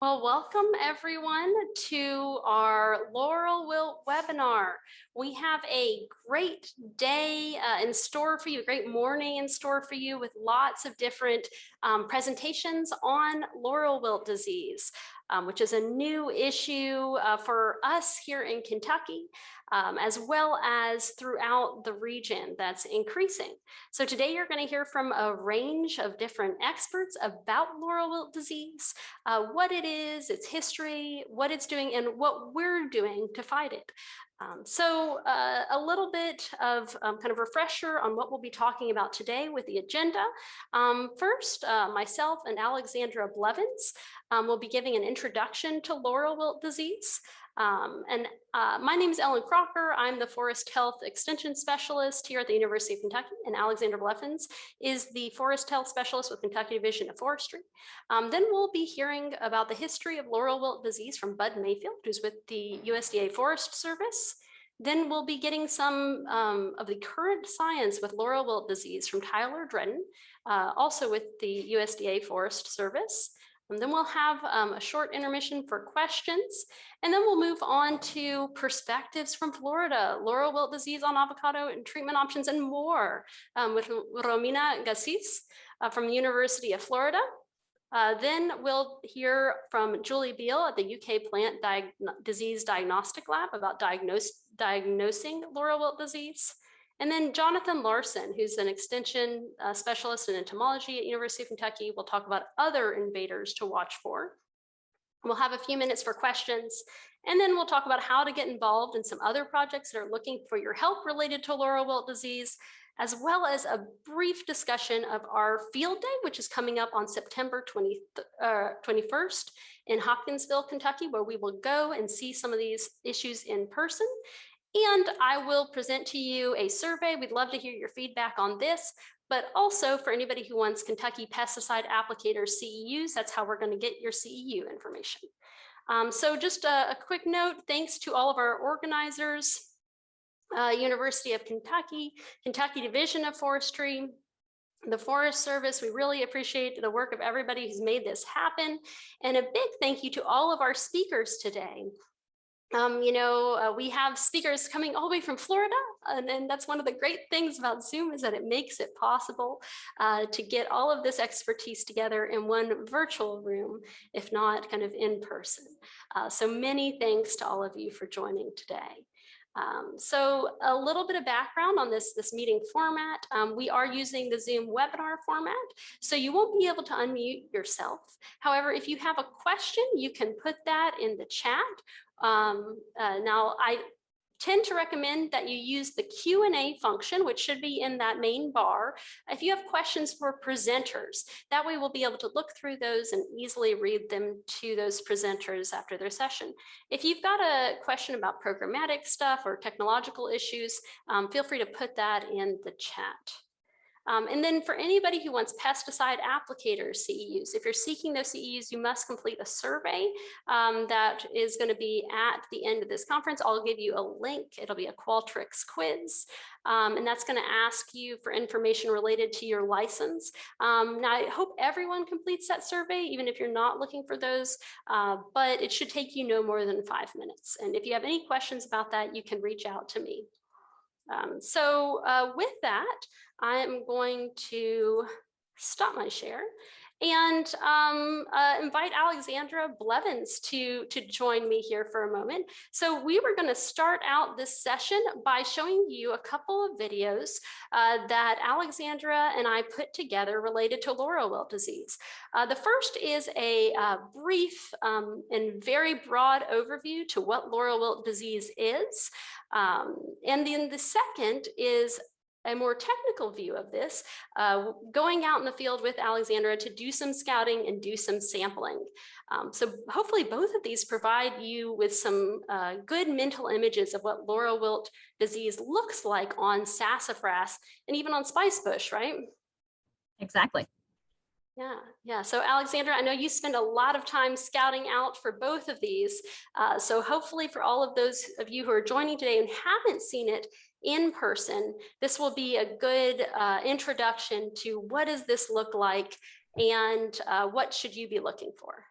Well, welcome everyone to our Laurel Wilt webinar. We have a great day in store for you, a great morning in store for you with lots of different presentations on Laurel Wilt disease, which is a new issue for us here in Kentucky, as well as throughout the region that's increasing. So today you're going to hear from a range of different experts about Laurel Wilt disease, what it is, its history, what it's doing, and what we're doing to fight it. So a little bit of kind of refresher on what we'll be talking about today with the agenda. First, myself and Alexandra Blevins will be giving an introduction to Laurel Wilt disease. My name is Crocker. I'm the Forest Health Extension Specialist here at the University of Kentucky, and Alexandra Blevins is the Forest Health Specialist with Kentucky Division of Forestry. Then we'll be hearing about the history of Laurel Wilt disease from Bud Mayfield, who's with the USDA Forest Service. Then we'll be getting some of the current science with Laurel Wilt disease from Tyler Dreaden, also with the USDA Forest Service. And then we'll have a short intermission for questions, and then we'll move on to perspectives from Florida, Laurel Wilt disease on avocado and treatment options and more with Romina Gazis from the University of Florida. Then we'll hear from Julie Beale at the UK Plant Disease Diagnostic Lab about diagnosing Laurel Wilt disease. And then Jonathan Larson, who's an extension specialist in entomology at University of Kentucky, will talk about other invaders to watch for. We'll have a few minutes for questions, and then we'll talk about how to get involved in some other projects that are looking for your help related to Laurel Wilt disease, as well as a brief discussion of our field day, which is coming up on September 21st in Hopkinsville, Kentucky, where we will go and see some of these issues in person. And I will present to you a survey. We'd love to hear your feedback on this, but also for anybody who wants Kentucky Pesticide Applicators CEUs, that's how we're going to get your CEU information. So just a quick note, thanks to all of our organizers, University of Kentucky, Kentucky Division of Forestry, the Forest Service. We really appreciate the work of everybody who's made this happen. And a big thank you to all of our speakers today. We have speakers coming all the way from Florida, and that's one of the great things about Zoom is that it makes it possible to get all of this expertise together in one virtual room, if not kind of in person. So many thanks to all of you for joining today. So a little bit of background on this meeting format. We are using the Zoom webinar format, so you won't be able to unmute yourself. However, if you have a question, you can put that in the chat. Now, I tend to recommend that you use the Q&A function, which should be in that main bar, if you have questions for presenters. That way we'll be able to look through those and easily read them to those presenters after their session. If you've got a question about programmatic stuff or technological issues, feel free to put that in the chat. And then for anybody who wants pesticide applicators CEUs, if you're seeking those CEUs, you must complete a survey that is going to be at the end of this conference. I'll give you a link. It'll be a Qualtrics quiz, and that's going to ask you for information related to your license. Now, I hope everyone completes that survey, even if you're not looking for those, but it should take you no more than 5 minutes. And if you have any questions about that, you can reach out to me. With that, I am going to stop my share and invite Alexandra Blevins to join me here for a moment. So we were going to start out this session by showing you a couple of videos that Alexandra and I put together related to Laurel Wilt disease. The first is a brief and very broad overview to what Laurel Wilt disease is. And then the second is a more technical view of this, going out in the field with Alexandra to do some scouting and do some sampling. So hopefully both of these provide you with some good mental images of what Laurel Wilt disease looks like on sassafras and even on spicebush, right? Exactly. Yeah. So Alexandra, I know you spend a lot of time scouting out for both of these. So hopefully for all of those of you who are joining today and haven't seen it in person, this will be a good introduction to what does this look like and what should you be looking for.